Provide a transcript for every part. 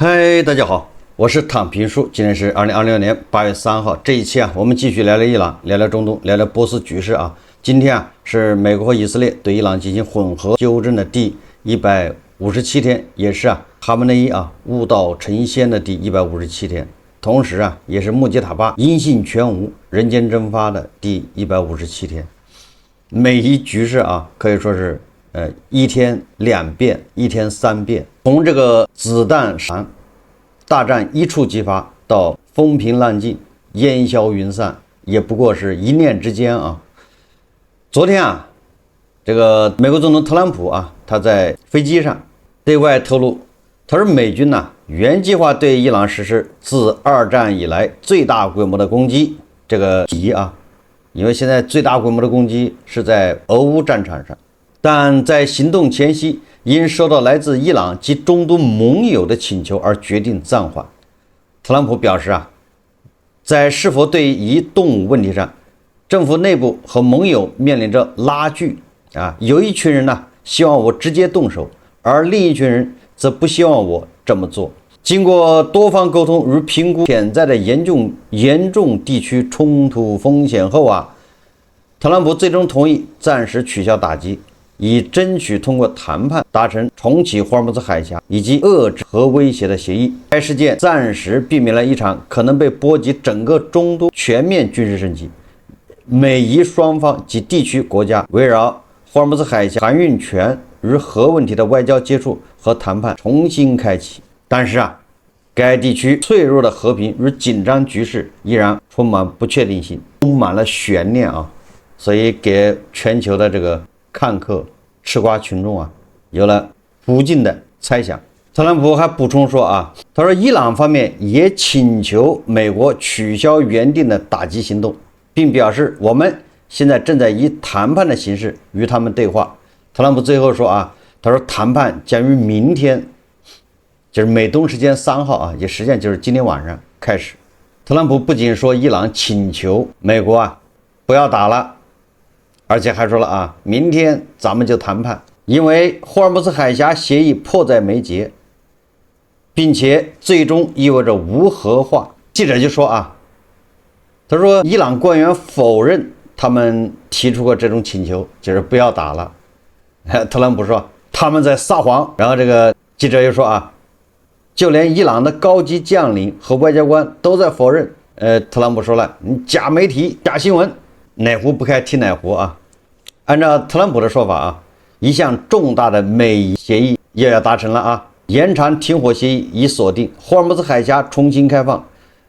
嗨，大家好，我是躺平叔，今天是2026年8月3号。这一期我们继续聊聊伊朗，聊聊中东，聊聊波斯局势啊。今天是美国和以色列对伊朗进行混合纠正的第157天，也是哈梅内伊悟道成仙的第157天，同时也是穆吉塔巴音信全无、人间蒸发的第157天。每一局势可以说是一天2变，一天3变。从这个子弹闪大战一触即发到风平浪静、烟消云散，也不过是一念之间啊。昨天这个美国总统特朗普他在飞机上对外透露，他说美军原计划对伊朗实施自2战以来最大规模的攻击。这个因为现在最大规模的攻击是在俄乌战场上，但在行动前夕，因收到来自伊朗及中东盟友的请求而决定暂缓。特朗普表示在是否对移动武问题上，政府内部和盟友面临着拉锯有一群人希望我直接动手，而另一群人则不希望我这么做。经过多方沟通与评估潜在的严重地区冲突风险后特朗普最终同意暂时取消打击，以争取通过谈判达成重启霍尔木兹海峡以及遏制核威胁的协议。该事件暂时避免了一场可能被波及整个中东全面军事升级。美伊双方及地区国家围绕霍尔木兹海峡航运权与核问题的外交接触和谈判重新开启。但是该地区脆弱的和平与紧张局势依然充满不确定性，充满了悬念所以给全球的这个看客、吃瓜群众有了不尽的猜想。特朗普还补充说他说伊朗方面也请求美国取消原定的打击行动，并表示我们现在正在以谈判的形式与他们对话。特朗普最后说他说谈判将于明天，就是美东时间3号也实际上就是今天晚上开始。特朗普不仅说伊朗请求美国不要打了，而且还说了明天咱们就谈判，因为霍尔木兹海峡协议迫在眉睫，并且最终意味着无核化。记者就说他说伊朗官员否认他们提出过这种请求，就是不要打了。特朗普说他们在撒谎，然后这个记者又说就连伊朗的高级将领和外交官都在否认。特朗普说了，你假媒体、假新闻，哪壶不开提哪壶按照特朗普的说法一项重大的美伊协议又要达成了延长停火协议已锁定，霍尔木兹海峡重新开放，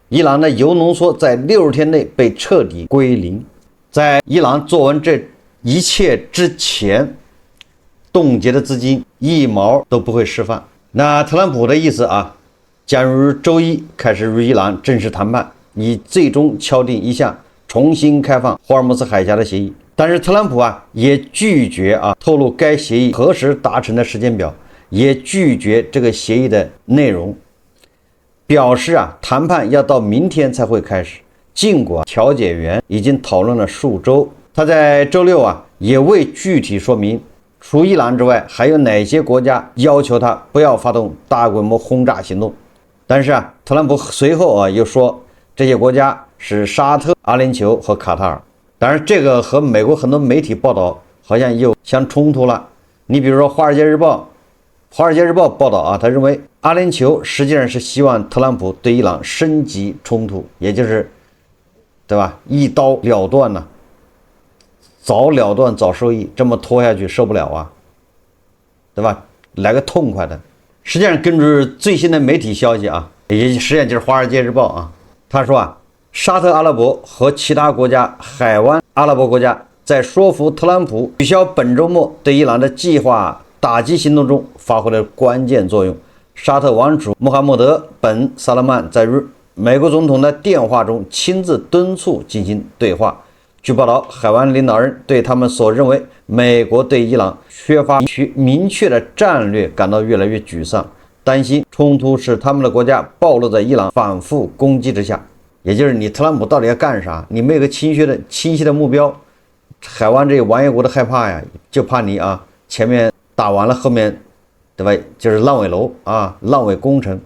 伊朗的铀浓缩在60天内被彻底归零。在伊朗做完这一切之前，冻结的资金1毛都不会释放。那特朗普的意思将于周一开始与伊朗正式谈判，以最终敲定一项重新开放霍尔木兹海峡的协议。但是特朗普也拒绝透露该协议何时达成的时间表，也拒绝这个协议的内容，表示谈判要到明天才会开始。尽管调解员已经讨论了数周，他在周6也未具体说明除伊朗之外还有哪些国家要求他不要发动大规模轰炸行动。但是特朗普随后又说这些国家是沙特、阿联酋和卡塔尔。当然这个和美国很多媒体报道好像又相冲突了。你比如说华尔街日报报道他认为阿联酋实际上是希望特朗普对伊朗升级冲突，也就是对吧，一刀了断早了断早收益，这么拖下去受不了对吧，来个痛快的。实际上根据最新的媒体消息也实际上就是华尔街日报他说沙特阿拉伯和其他国家海湾阿拉伯国家在说服特朗普取消本周末对伊朗的计划打击行动中发挥了关键作用。沙特王储穆罕默德本萨勒曼在与美国总统的电话中亲自敦促进行对话。据报道，海湾领导人对他们所认为美国对伊朗缺乏明确的战略感到越来越沮丧，担心冲突使他们的国家暴露在伊朗反复攻击之下。也就是你特朗普到底要干啥？你没有个清晰的目标，海湾这些玩业国的害怕就怕你前面打完了，后面对吧，就是烂尾楼烂尾工程，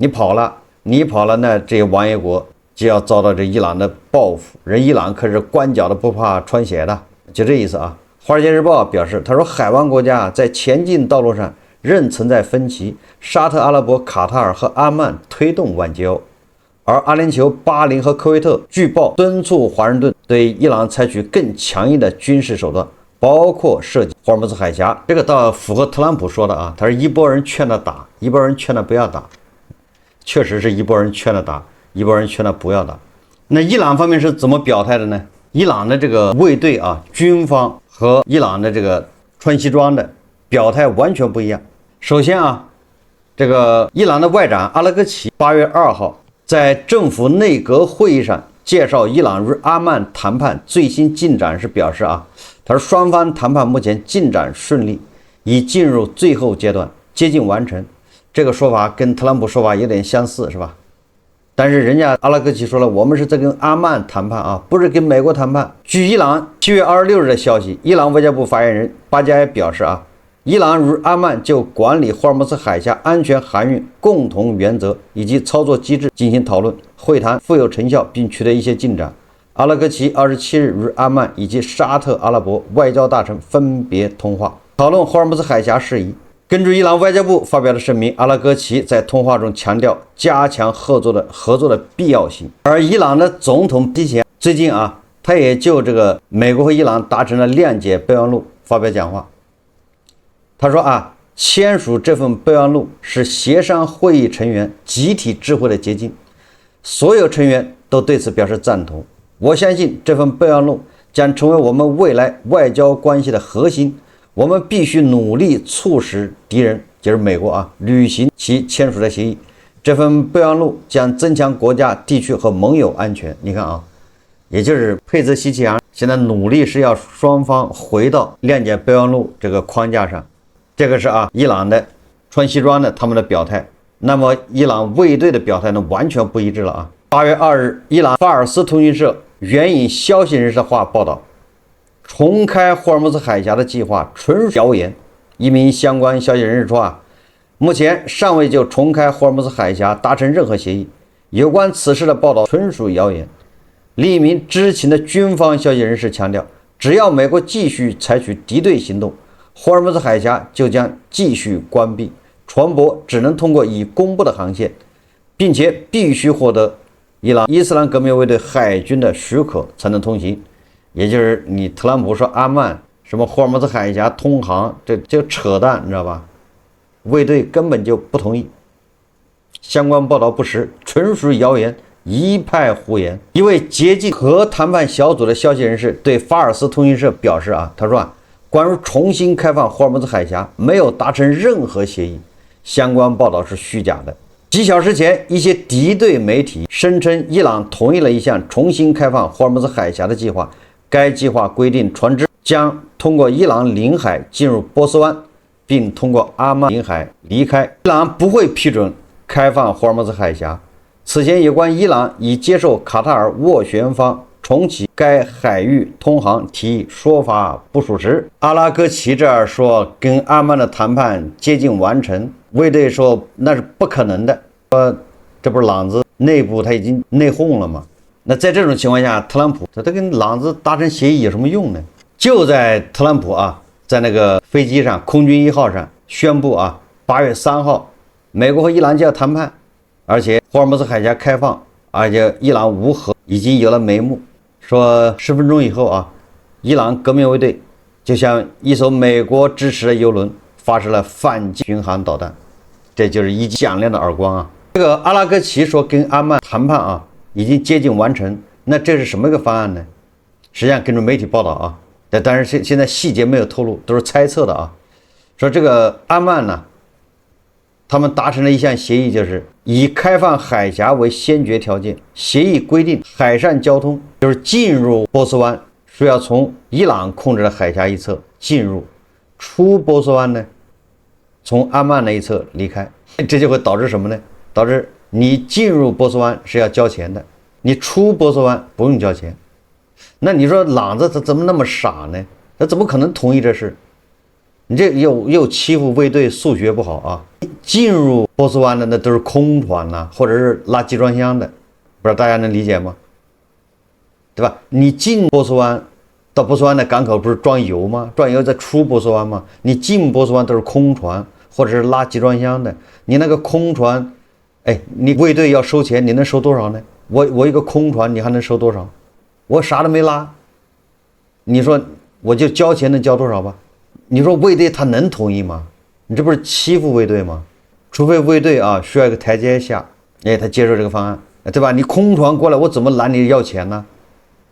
你跑了，那这些王爷国就要遭到这伊朗的报复。人伊朗可是光脚的不怕穿鞋的，就这意思啊。华尔街日报表示，他说海湾国家在前进道路上仍存在分歧，沙特阿拉伯、卡塔尔和阿曼推动外交，而阿联酋、巴林和科威特据报敦促华盛顿对伊朗采取更强硬的军事手段，包括涉及霍尔木兹海峡。这个倒符合特朗普说的啊，他是一拨人劝他打，一拨人劝他不要打，确实是一拨人劝他打，一拨人劝他不要打。那伊朗方面是怎么表态的呢？伊朗的这个卫队啊，军方和伊朗的这个穿西装的表态完全不一样。首先啊，这个伊朗的外长阿拉格齐8月2号在政府内阁会议上介绍伊朗与阿曼谈判最新进展时表示啊，他说双方谈判目前进展顺利，已进入最后阶段，接近完成。这个说法跟特朗普说法有点相似，是吧？但是人家阿拉格齐说了，我们是在跟阿曼谈判啊，不是跟美国谈判。据伊朗7月26日的消息，伊朗外交部发言人巴加耶表示啊，伊朗与阿曼就管理霍尔木兹海峡安全航运共同原则以及操作机制进行讨论，会谈富有成效并取得一些进展。阿拉格齐27日与阿曼以及沙特阿拉伯外交大臣分别通话，讨论霍尔木兹海峡事宜。根据伊朗外交部发表的声明，阿拉格齐在通话中强调加强合作的必要性。而伊朗的总统提前最近啊，他也就这个美国和伊朗达成了谅解备忘录发表讲话。他说啊，签署这份备忘录是协商会议成员集体智慧的结晶，所有成员都对此表示赞同。我相信这份备忘录将成为我们未来外交关系的核心。我们必须努力促使敌人，就是美国啊，履行其签署的协议。这份备忘录将增强国家、地区和盟友安全。你看啊，也就是佩泽西奇扬现在努力是要双方回到谅解备忘录这个框架上。这个是啊，伊朗的穿西装的他们的表态。那么伊朗卫队的表态呢，完全不一致了啊。8月2日，伊朗法尔斯通讯社援引消息人士的话报道，重开霍尔木兹海峡的计划纯属谣言。一名相关消息人士说啊，目前尚未就重开霍尔木兹海峡达成任何协议，有关此事的报道纯属谣言。另一名知情的军方消息人士强调，只要美国继续采取敌对行动，霍尔木兹海峡就将继续关闭，船舶只能通过已公布的航线，并且必须获得伊朗伊斯兰革命卫队海军的许可才能通行。也就是你特朗普说阿曼什么霍尔木兹海峡通航，这扯淡，你知道吧？卫队根本就不同意，相关报道不实，纯属谣言，一派胡言。一位接近核谈判小组的消息人士对法尔斯通讯社表示啊，他说啊，关于重新开放霍尔木兹海峡没有达成任何协议，相关报道是虚假的。几小时前，一些敌对媒体声称伊朗同意了一项重新开放霍尔木兹海峡的计划。该计划规定，船只将通过伊朗领海进入波斯湾，并通过阿曼领海离开。伊朗不会批准开放霍尔木兹海峡。此前，有关伊朗已接受卡塔尔斡旋方重启该海域通航提议说法不属实。阿拉格齐这儿说跟阿曼的谈判接近完成，卫队说那是不可能的，这不是朗子内部他已经内讧了吗？那在这种情况下，特朗普他跟朗子达成协议有什么用呢？就在特朗普啊，在那个飞机上，空军1号上宣布啊，8月3号，美国和伊朗就要谈判，而且霍尔木兹海峡开放，而且伊朗无核已经有了眉目。说10分钟以后啊，伊朗革命卫队就向一艘美国支持的油轮发射了反舰巡航导弹，这就是一记响亮的耳光啊！这个阿拉格齐说跟阿曼谈判啊，已经接近完成，那这是什么一个方案呢？实际上根据媒体报道啊，但是现在细节没有透露，都是猜测的啊。说这个阿曼呢，他们达成了一项协议，就是以开放海峡为先决条件。协议规定，海上交通就是进入波斯湾需要从伊朗控制的海峡一侧进入，出波斯湾呢，从阿曼那一侧离开。这就会导致什么呢？导致你进入波斯湾是要交钱的，你出波斯湾不用交钱。那你说朗子他怎么那么傻呢？他怎么可能同意这事？你这又欺负卫队数学不好啊！进入波斯湾的那都是空船呐、或者是拉集装箱的，不知道大家能理解吗？对吧？你进波斯湾，到波斯湾的港口不是装油吗？装油再出波斯湾吗？你进波斯湾都是空船或者是拉集装箱的，你那个空船，哎，你卫队要收钱，你能收多少呢？我一个空船，你还能收多少？我啥都没拉，你说我就交钱能交多少吧？你说卫队他能同意吗？你这不是欺负卫队吗？除非卫队啊需要一个台阶下，哎，他接受这个方案，对吧？你空船过来，我怎么拦你要钱呢？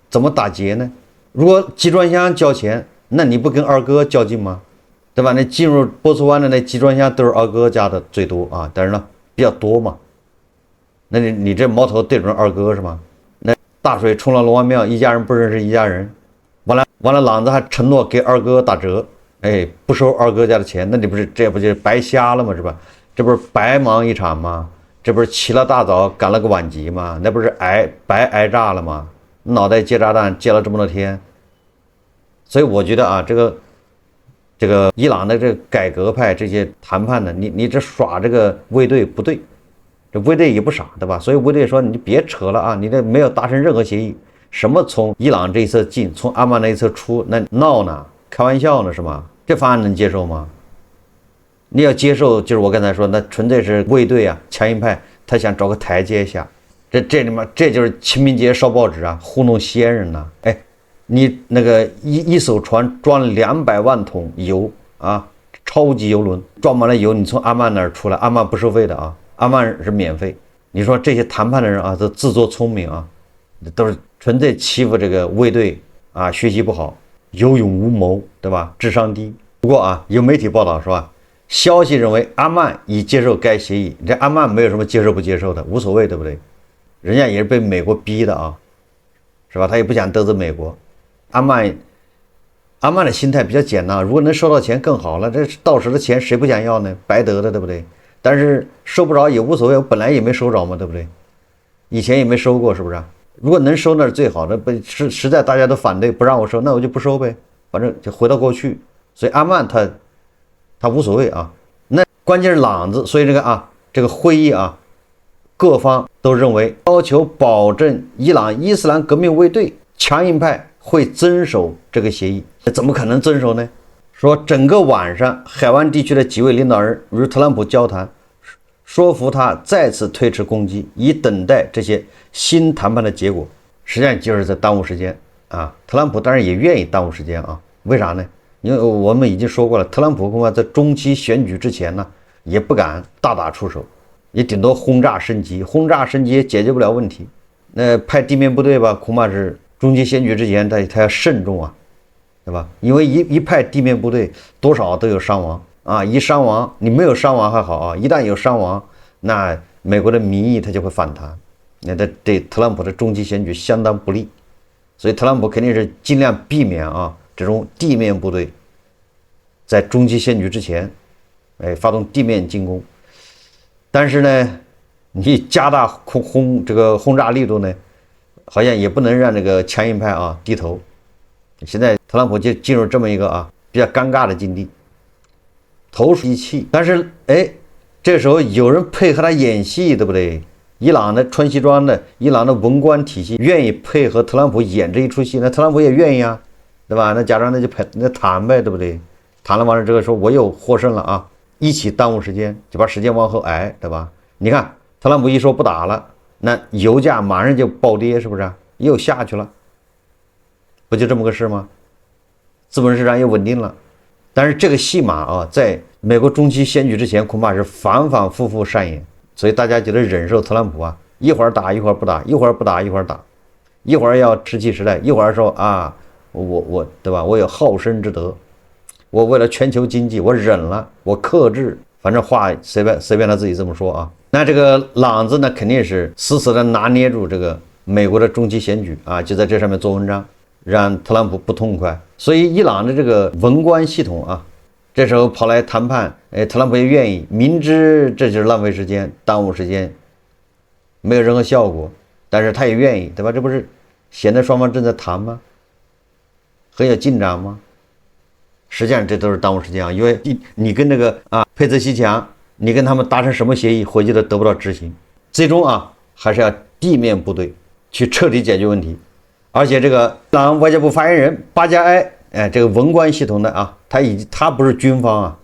怎么打劫呢？如果集装箱交钱，那你不跟二哥较劲吗？对吧？那进入波斯湾的那集装箱都是二哥家的最多啊，但是呢比较多嘛。那你这矛头对准二哥是吗？那大水冲了龙王庙，一家人不认识一家人，完了，朗子还承诺给二哥打折，哎，不收二哥家的钱，那你不是这不就白瞎了吗？是吧？这不是白忙一场吗？这不是起了大早赶了个晚集吗？那不是白挨炸了吗？脑袋接炸弹接了这么多天，所以我觉得啊，这个伊朗的这个改革派这些谈判的，你这耍这个卫队不对，这卫队也不傻，对吧？所以卫队说你别扯了啊，你这没有达成任何协议，什么从伊朗这一侧进，从阿曼那一侧出，那闹呢？开玩笑呢是吗？这方案能接受吗？你要接受，就是我刚才说，那纯粹是卫队啊，强硬派，他想找个台阶下。这里面这就是清明节烧报纸啊，糊弄先人呐、哎，你那个一艘船装了200万桶油啊，超级油轮装满了油，你从阿曼那儿出来，阿曼不收费的啊，阿曼是免费。你说这些谈判的人啊，都自作聪明啊，都是纯粹欺负这个卫队啊，学习不好，有勇无谋，对吧？智商低。不过啊，有媒体报道是吧？消息认为阿曼已接受该协议，这阿曼没有什么接受不接受的，无所谓，对不对？人家也是被美国逼的啊，是吧？他也不想得罪美国。阿曼的心态比较简单，如果能收到钱更好了，这到时的钱谁不想要呢？白得的，对不对？但是收不着也无所谓，我本来也没收着嘛，对不对？以前也没收过，是不是？如果能收那是最好的，不实在大家都反对不让我收，那我就不收呗，反正就回到过去。所以阿曼他无所谓啊。那关键是朗子，所以这个会议啊，各方都认为要求保证伊朗伊斯兰革命卫队强硬派会遵守这个协议，怎么可能遵守呢？说整个晚上海湾地区的几位领导人与特朗普交谈，说服他再次推迟攻击，以等待这些新谈判的结果。实际上就是在耽误时间啊。特朗普当然也愿意耽误时间啊，为啥呢？因为我们已经说过了，特朗普恐怕在中期选举之前呢，也不敢大打出手，也顶多轰炸升级，轰炸升级也解决不了问题。那派地面部队吧，恐怕是中期选举之前他要慎重啊，对吧？因为一派地面部队多少都有伤亡啊，一伤亡你没有伤亡还好啊，一旦有伤亡，那美国的民意它就会反弹，那对特朗普的中期选举相当不利，所以特朗普肯定是尽量避免啊这种地面部队在中期选举之前，发动地面进攻。但是呢，你加大轰炸力度呢，好像也不能让这个强硬派啊低头。现在特朗普就进入这么一个比较尴尬的境地，投鼠忌器。但是这时候有人配合他演戏，对不对？伊朗的穿西装的伊朗的文官体系愿意配合特朗普演这一出戏，那特朗普也愿意啊，对吧？那假装那谈呗，对不对？谈了完了之后说我又获胜了啊，一起耽误时间，就把时间往后挨，对吧？你看特朗普一说不打了，那油价马上就暴跌，是不是？又下去了，不就这么个事吗？资本市场又稳定了。但是这个戏码啊，在美国中期选举之前恐怕是反反复复上演，所以大家觉得忍受特朗普啊，一会儿打一会儿不打，一会儿不打一会儿打，一会儿要石器时代，一会儿说啊我对吧？我有好生之德，我为了全球经济我忍了，我克制，反正话随便他自己这么说啊。那这个朗子呢，肯定是死死的拿捏住这个美国的中期选举啊，就在这上面做文章，让特朗普不痛快。所以伊朗的这个文官系统啊，这时候跑来谈判，特朗普也愿意，明知这就是浪费时间、耽误时间，没有任何效果，但是他也愿意，对吧？这不是显得双方正在谈吗？很有进展吗？实际上这都是耽误时间啊，因为你跟那个佩泽西强，你跟他们达成什么协议，回去都得不到执行。最终还是要地面部队去彻底解决问题。而且这个伊朗外交部发言人巴加埃，这个文官系统的他不是军方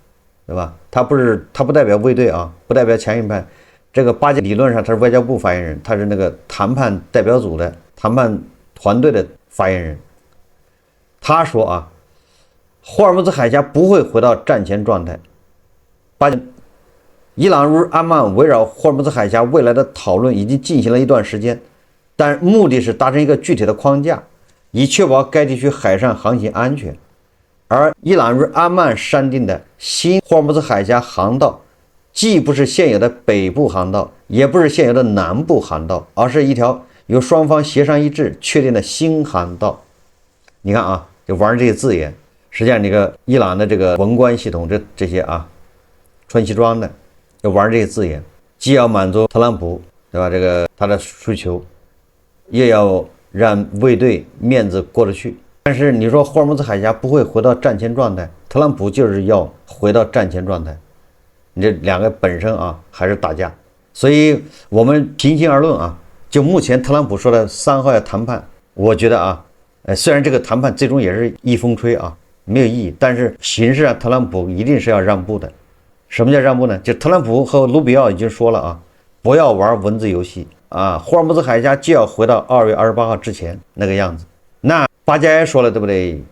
对吧？他不代表卫队不代表强硬派。这个巴加理论上他是外交部发言人，他是那个谈判代表组的谈判团队的发言人。他说霍尔木兹海峡不会回到战前状态。伊朗与阿曼围绕霍尔木兹海峡未来的讨论已经进行了一段时间，但目的是达成一个具体的框架，以确保该地区海上航行安全。而伊朗与阿曼商定的新霍尔木兹海峡航道既不是现有的北部航道，也不是现有的南部航道，而是一条由双方协商一致确定的新航道。你看就玩这些字眼，实际上这个伊朗的这个文官系统这些穿西装的就玩这些字眼，既要满足特朗普对吧这个他的需求，也要让卫队面子过得去。但是你说霍尔木兹海峡不会回到战前状态，特朗普就是要回到战前状态，你这两个本身还是打架。所以我们平心而论就目前特朗普说的3号要谈判，我觉得虽然这个谈判最终也是一风吹没有意义，但是形式上特朗普一定是要让步的。什么叫让步呢？就特朗普和卢比奥已经说了不要玩文字游戏霍尔木兹海峡就要回到2月28号之前那个样子。那巴加埃说了对不对？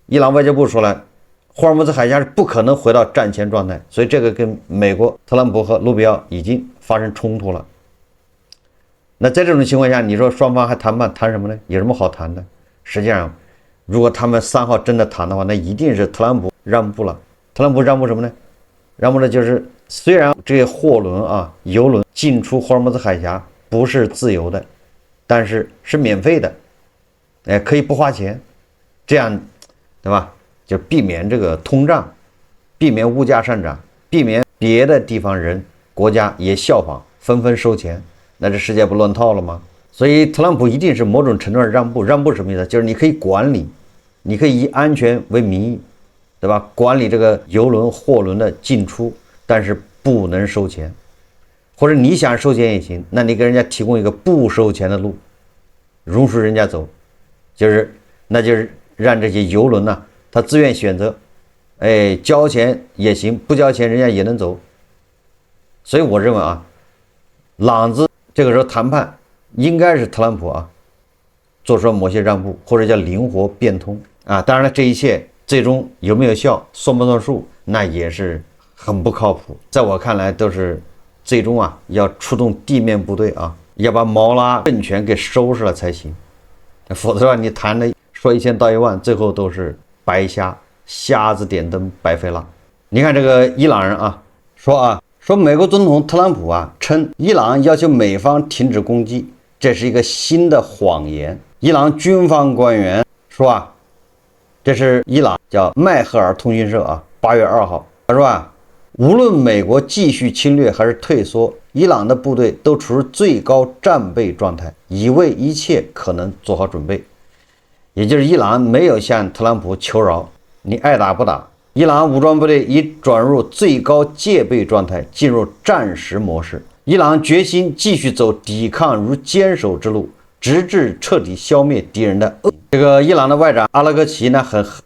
伊朗外交部说了，霍尔木兹海峡是不可能回到战前状态，所以这个跟美国特朗普和卢比奥已经发生冲突了。那在这种情况下，你说双方还谈判谈什么呢？有什么好谈的？实际上如果他们3号真的谈的话，那一定是特朗普让步了。特朗普让步什么呢？让步的就是虽然这些货轮油轮进出霍尔木兹海峡不是自由的，但是是免费的，可以不花钱，这样对吧？就避免这个通胀，避免物价上涨，避免别的地方国家也效仿纷纷收钱，那这世界不乱套了吗？所以特朗普一定是某种程度上让步。让步什么意思？就是你可以管理，你可以以安全为名义，对吧？管理这个油轮货轮的进出，但是不能收钱，或者你想收钱也行，那你给人家提供一个不收钱的路，容许人家走，那就是让这些油轮他自愿选择，交钱也行，不交钱人家也能走。所以我认为朗子这个时候谈判应该是特朗普做出某些让步，或者叫灵活变通当然了，这一切最终有没有效，算不算数，那也是很不靠谱。在我看来，都是最终要出动地面部队要把毛拉政权给收拾了才行。否则的话，你谈的说1000道1万，最后都是白瞎，瞎子点灯白费蜡。你看这个伊朗人说美国总统特朗普称伊朗要求美方停止攻击，这是一个新的谎言。伊朗军方官员说这是伊朗叫麦赫尔通讯社8月2号，他说无论美国继续侵略还是退缩，伊朗的部队都处于最高战备状态，已为一切可能做好准备。也就是伊朗没有向特朗普求饶，你爱打不打。伊朗武装部队已转入最高戒备状态，进入战时模式。伊朗决心继续走抵抗如坚守之路，直至彻底消灭敌人的恶。这个伊朗的外长阿拉格齐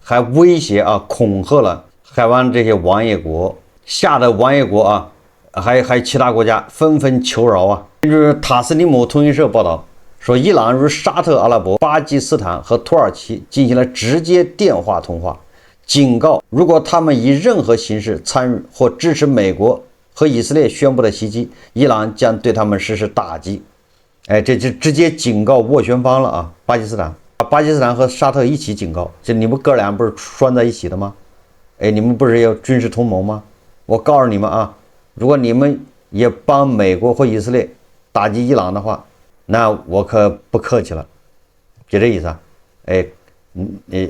还威胁恐吓了海湾这些王爷国，吓得王爷国还其他国家纷纷求饶根据塔斯尼姆通讯社报道说，伊朗与沙特阿拉伯、巴基斯坦和土耳其进行了直接电话通话，警告如果他们以任何形式参与或支持美国和以色列宣布的袭击，伊朗将对他们实施打击。这就直接警告斡旋方了巴基斯坦和沙特一起警告，就你们哥俩不是拴在一起的吗？你们不是有军事同盟吗？我告诉你们如果你们也帮美国或以色列打击伊朗的话，那我可不客气了，就这意思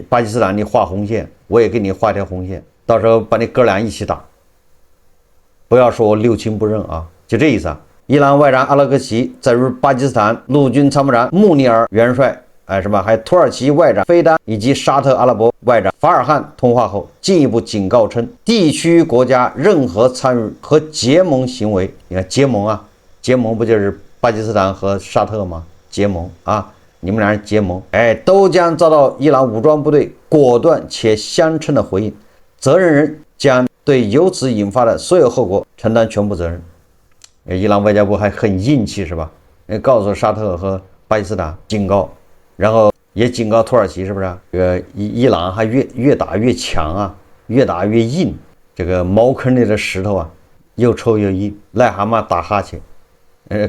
巴基斯坦你画红线，我也给你画条红线，到时候把你哥俩一起打，不要说我六亲不认就这意思伊朗外长阿拉格齐在与巴基斯坦陆军参谋长穆尼尔元帅是吧？还土耳其外长菲丹以及沙特阿拉伯外长法尔汗通话后，进一步警告称，地区国家任何参与和结盟行为，你看结盟啊，结盟不就是巴基斯坦和沙特吗？结盟啊，你们俩人结盟，都将遭到伊朗武装部队果断且相称的回应，责任人将对由此引发的所有后果承担全部责任。伊朗外交部还很硬气是吧？告诉沙特和巴基斯坦警告，然后也警告土耳其，是不是？这个伊朗还越打越强啊，越打越硬。这个茅坑里的石头啊，又臭又硬，癞蛤蟆打哈欠，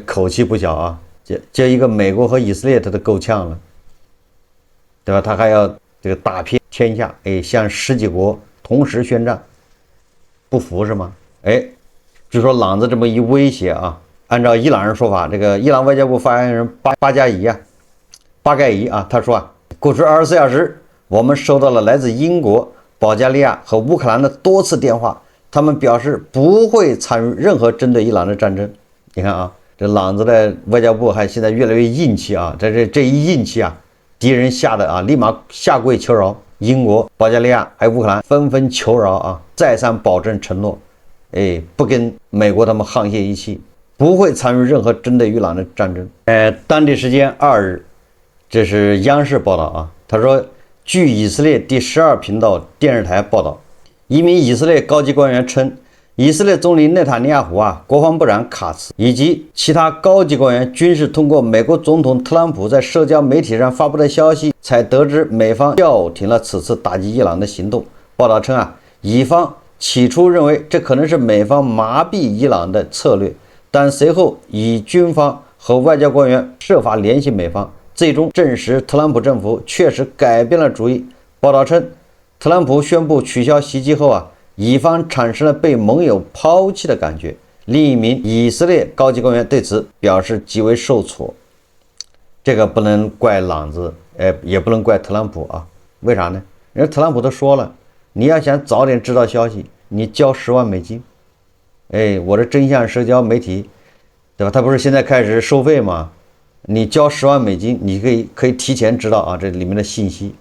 口气不小啊。这一个美国和以色列他都够呛了，对吧？他还要这个打遍天下，向10几国同时宣战，不服是吗？据说朗子这么一威胁啊，按照伊朗人说法，这个伊朗外交部发言人巴盖伊啊，他说啊，过去24小时，我们收到了来自英国、保加利亚和乌克兰的多次电话，他们表示不会参与任何针对伊朗的战争。你看啊，这朗子的外交部还现在越来越硬气啊，这一硬气啊，敌人吓得啊，立马下跪求饶，英国、保加利亚还有乌克兰纷纷求饶啊，再三保证承诺，不跟美国他们沆瀣一气，不会参与任何针对伊朗的战争。当地时间2日，这是央视报道啊，他说，据以色列第12频道电视台报道，一名以色列高级官员称，以色列总理内塔尼亚胡啊、国防部长卡茨以及其他高级官员均是通过美国总统特朗普在社交媒体上发布的消息，才得知美方叫停了此次打击伊朗的行动。报道称啊，以方起初认为这可能是美方麻痹伊朗的策略，但随后以军方和外交官员设法联系美方，最终证实特朗普政府确实改变了主意。报道称，特朗普宣布取消袭击后啊，以方产生了被盟友抛弃的感觉。另一名以色列高级官员对此表示极为受挫。这个不能怪朗子，也不能怪特朗普啊。为啥呢？人家特朗普都说了，你要想早点知道消息，你交10万美金。我的真相社交媒体，对吧？他不是现在开始收费吗？你交10万美金，你可以提前知道啊这里面的信息。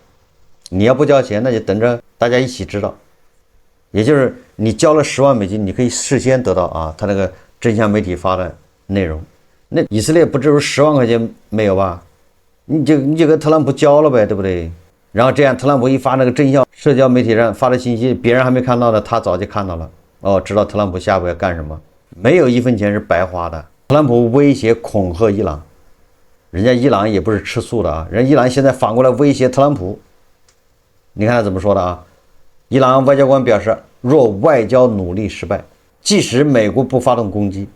你要不交钱，那就等着大家一起知道。也就是你交了10万美金，你可以事先得到啊他那个真相媒体发的内容。那以色列不只有10万块钱没有吧？你就跟特朗普交了呗，对不对？然后这样特朗普一发那个真相社交媒体上发的信息，别人还没看到的，他早就看到了。知道特朗普下一步要干什么，没有一分钱是白花的。特朗普威胁恐吓伊朗，人家伊朗也不是吃素的啊，人家伊朗现在反过来威胁特朗普。你看他怎么说的啊？伊朗外交官表示，若外交努力失败，即使美国不发动攻击，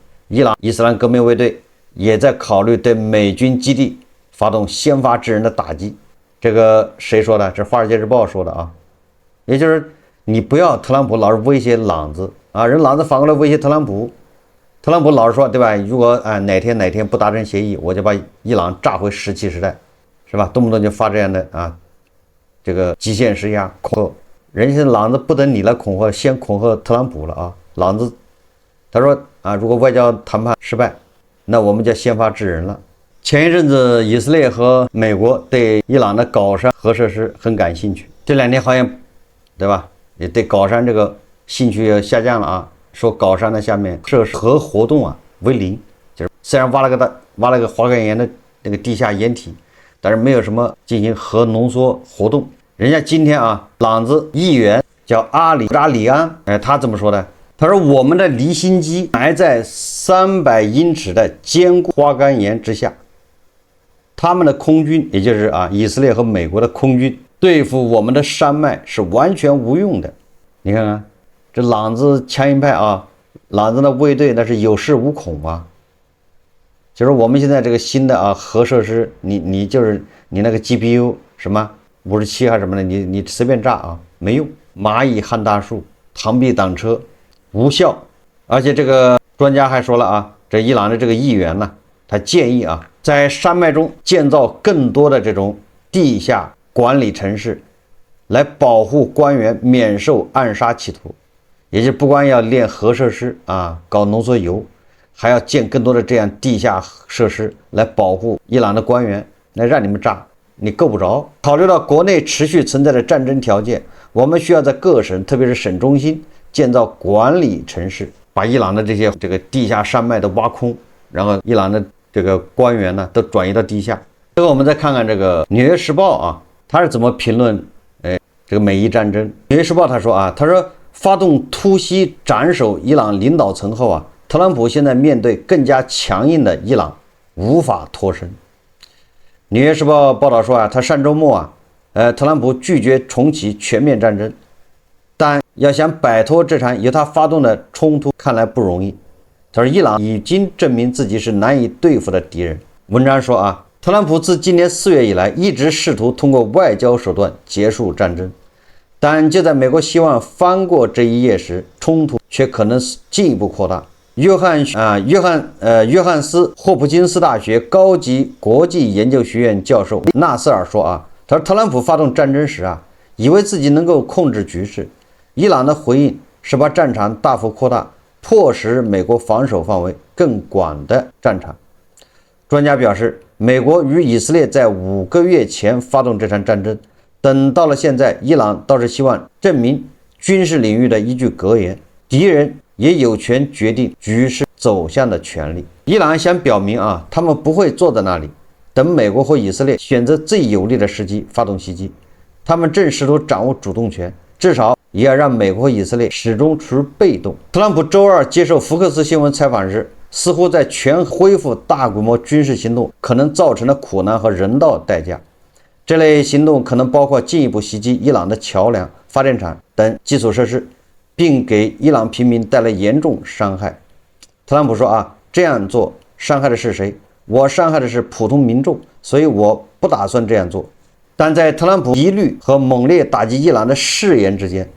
伊斯兰革命卫队也在考虑对美军基地发动先发制人的打击。这个谁说的？这《华尔街日报》说的啊。也就是你不要特朗普老是威胁朗子啊，人朗子反过来威胁特朗普。特朗普老是说，对吧？如果哪天不达成协议，我就把伊朗炸回17时代，是吧？动不动就发这样的啊，这个极限施压恐吓。人家朗子不等你来恐吓，先恐吓特朗普了啊！朗子他说啊，如果外交谈判失败，那我们就先发制人了。前一阵子以色列和美国对伊朗的高山核设施很感兴趣，这2天好像，对吧？也对高山这个兴趣也下降了啊。说高山的下面设施核活动啊为0，就是虽然挖了个花岗岩的那个地下掩体，但是没有什么进行核浓缩活动。人家今天啊，朗子议员叫阿里安，他怎么说的？他说我们的离心机埋在300英尺的坚固花岗岩之下，他们的空军，也就是以色列和美国的空军对付我们的山脉是完全无用的。你看看这朗子强硬派啊，朗子的卫队那是有恃无恐啊。就是我们现在这个新的核设施，你就是你那个 GPU 什么57还是什么的，你随便炸啊，没用。蚂蚁撼大树，螳臂挡车，无效。而且这个专家还说了啊，这伊朗的这个议员呢，他建议啊，在山脉中建造更多的这种地下管理城市，来保护官员免受暗杀企图。也就是不光要练核设施啊，搞浓缩铀，还要建更多的这样地下设施来保护伊朗的官员，来让你们炸。你够不着。考虑到国内持续存在的战争条件，我们需要在各省，特别是省中心建造管理城市，把伊朗的这个地下山脉都挖空，然后伊朗的这个官员呢都转移到地下。最后我们再看看这个《纽约时报》啊，他是怎么评论这个美伊战争。《纽约时报》他说发动突袭斩首伊朗领导层后啊，特朗普现在面对更加强硬的伊朗无法脱身。《纽约时报》报道说啊，他上周末特朗普拒绝重启全面战争，但要想摆脱这场由他发动的冲突，看来不容易。他说，伊朗已经证明自己是难以对付的敌人。文章说啊，特朗普自今年4月以来一直试图通过外交手段结束战争，但就在美国希望翻过这一页时，冲突却可能进一步扩大。约翰斯霍普金斯大学高级国际研究学院教授纳瑟尔说啊，他说特朗普发动战争时以为自己能够控制局势，伊朗的回应是把战场大幅扩大，迫使美国防守范围更广的战场。专家表示，美国与以色列在5个月前发动这场战争，等到了现在，伊朗倒是希望证明军事领域的一句格言：敌人也有权决定局势走向的权利。伊朗想表明他们不会坐在那里等美国或以色列选择最有利的时机发动袭击，他们正试图掌握主动权，至少也要让美国和以色列始终处于被动。特朗普周二接受福克斯新闻采访时，似乎在全恢复大规模军事行动可能造成的苦难和人道代价。这类行动可能包括进一步袭击伊朗的桥梁、发电厂等基础设施，并给伊朗平民带来严重伤害。特朗普说这样做伤害的是谁？我伤害的是普通民众，所以我不打算这样做。但在特朗普疑虑和猛烈打击伊朗的誓言之间，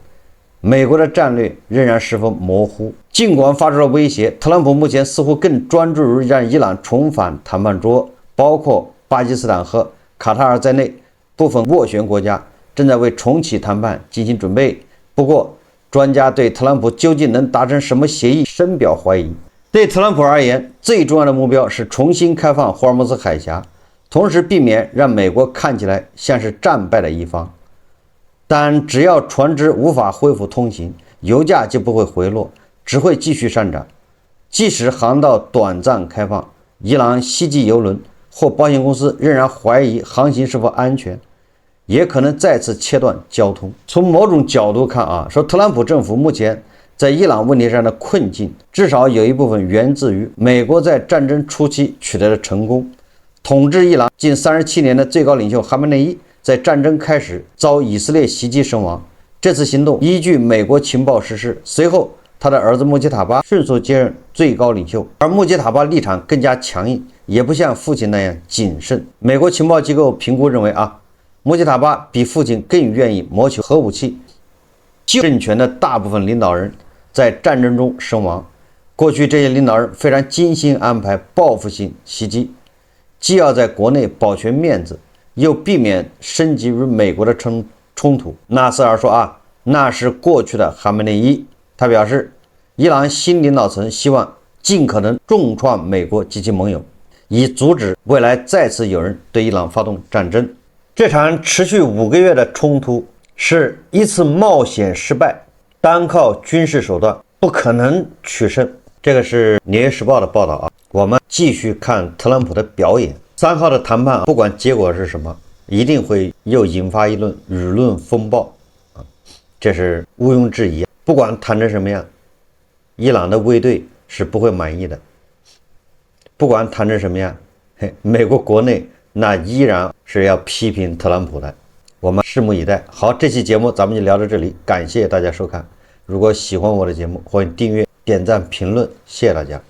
美国的战略仍然十分模糊。尽管发出了威胁，特朗普目前似乎更专注于让伊朗重返谈判桌，包括巴基斯坦和卡塔尔在内部分斡旋国家正在为重启谈判进行准备。不过，专家对特朗普究竟能达成什么协议深表怀疑。对特朗普而言，最重要的目标是重新开放霍尔木兹海峡，同时避免让美国看起来像是战败的一方。但只要船只无法恢复通行，油价就不会回落，只会继续上涨。即使航道短暂开放，伊朗希冀邮轮或保险公司仍然怀疑航行是否安全，也可能再次切断交通。从某种角度看说特朗普政府目前在伊朗问题上的困境，至少有一部分源自于美国在战争初期取得的成功。统治伊朗近37年的最高领袖哈梅内伊在战争开始遭以色列袭击身亡，这次行动依据美国情报实施。随后他的儿子穆吉塔巴迅速接任最高领袖，而穆吉塔巴立场更加强硬，也不像父亲那样谨慎。美国情报机构评估认为穆吉塔巴比父亲更愿意谋求核武器。政权的大部分领导人在战争中身亡，过去这些领导人非常精心安排报复性袭击，既要在国内保全面子，又避免升级与美国的冲突。纳瑟尔说那是过去的哈梅内伊。他表示，伊朗新领导层希望尽可能重创美国及其盟友，以阻止未来再次有人对伊朗发动战争。这场持续5个月的冲突是一次冒险失败，单靠军事手段不可能取胜。这个是《纽约时报》的报道我们继续看特朗普的表演。3号的谈判不管结果是什么，一定会又引发一轮舆论风暴这是毋庸置疑。不管谈成什么样，伊朗的卫队是不会满意的。不管谈成什么样，美国国内那依然是要批评特朗普的。我们拭目以待。好，这期节目咱们就聊到这里，感谢大家收看。如果喜欢我的节目，欢迎订阅、点赞、评论，谢谢大家。